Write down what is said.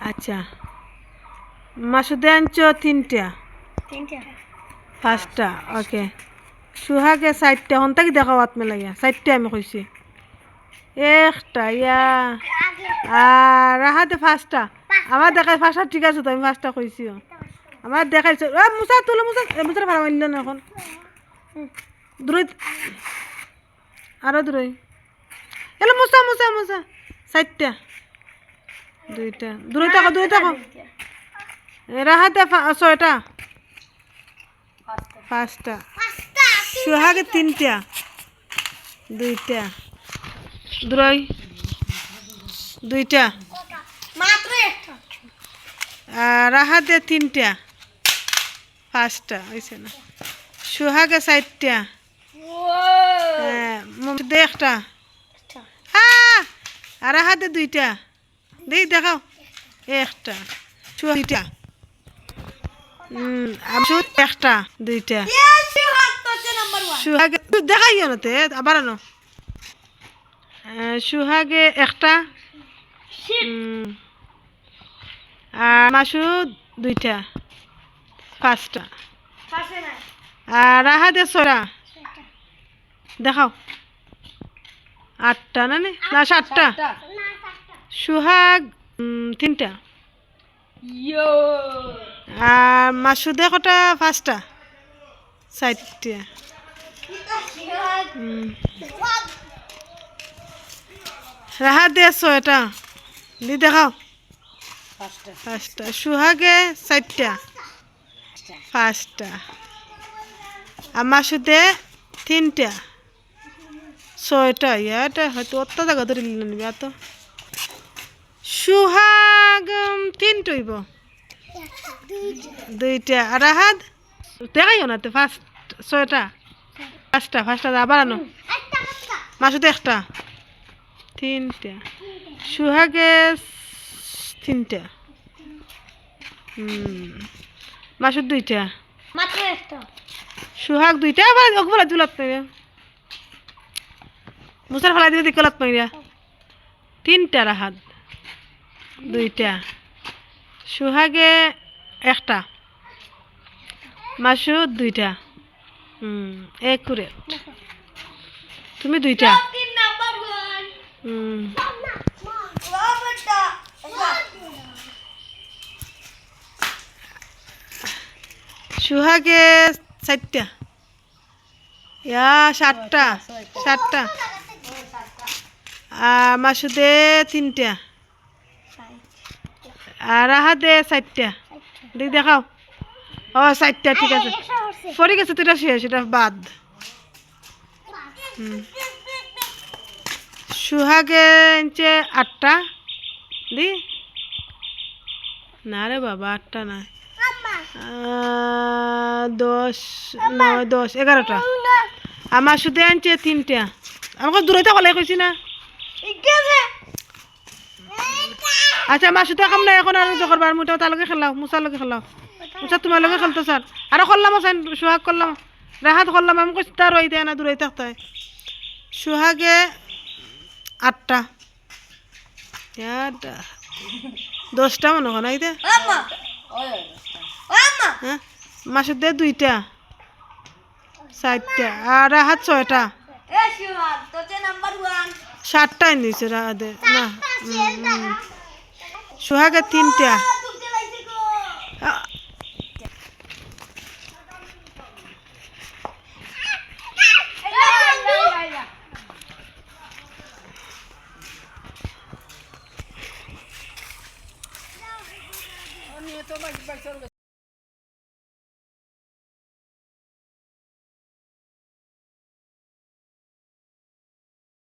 আচ্ছা মাসুদে আনছো তিনটা পাঁচটা ওকে সুহাগে চারটা হন্তা কি দেখাও হাত মেলাইয়া চারটা আমি কইছি একটা ইয়া আর রাহাতে পাঁচটা আমার দেখাই পাঁচটা ঠিক আছে তো আমি পাঁচটা কইছিও আমার দেখাইছো মুসা তুলো মুসা মুসার ভাড়া মারল না এখন দূরই আরো দূরই এলো মুসা মুসা মুসা চারটা দুইটা দূরই থাকো রাহাতে ছয়টা পাঁচটা সুহাগে তিনটা দুইটা দূরই দুইটা রাহাতে তিনটা পাঁচটা হয়েছে না সুহাগে চারটা মুখে একটা আর রাহাতে দুইটা দেখাও একটা দুইটা একটা দুইটা সুহাগে দেখাইও না তে আবার আনো সুহাগে একটা আর মাসুদ দুইটা পাঁচটা আর রাহাতে ছয়টা দেখাও আটটা না সাতটা সুহাগ তিনটা আর মাসুদে কটা পাঁচটা চারটা রাহাত দে ছয়টা দেখাও পাঁচটা সুহাগে চারটা পাঁচটা আর মাসুদে তিনটা ছয়টা ইয়াটা হয়তো অত জায়গা ধরে নিবি এত সুহাগ তিনটা হইব দুইটা আর রাহাত দেখাইও না তো ফার্স্ট ছয়টা পাঁচটা আবার আনো মাসুদে একটা তিনটা সুহাগে তিনটা মাসুদ দুইটা সুহাগ দুইটা আবার ওগুলা দুলাত পাইবে মুসার ফেলা দিবে দিকলাত পাইরা তিনটা রাহাত দুইটা সুহাগে একটা মাসুদ দুইটা একুরেট তুমি দুইটা সুহাগে চারটা সাতটা আর মাসুদে তিনটা আর রাহাতে চারটা দেখাও চারটা ঠিক আছে পরে গেছে তো এটা শেষ এটা বাদ সুহাগে আনছে আটটা না রে বাবা আটটা না 10 9 10 11টা আমার শুধু আনছে তিনটা আমাকে দূরইতে কলে কইছি না আচ্ছা আমার শুধু কাম না এখন আর জগরবার মুটা তার লগে খেলাও মুসার লগে খেলাও মুসা তোমার লগে খেলতো স্যার আর করলাম সুহাগ করলাম রাহাত করলাম আমি কইছি তার ওই দেয় না দূরই থাকতে হয় সুহাগে আটটা 10টা মনে হয় না হ্যাঁ মাসুদে দুইটা চারটা আর রাহাত ছয়টা সাতটা নিয়েছে রাহাতে না সুহাগে তিনটা তো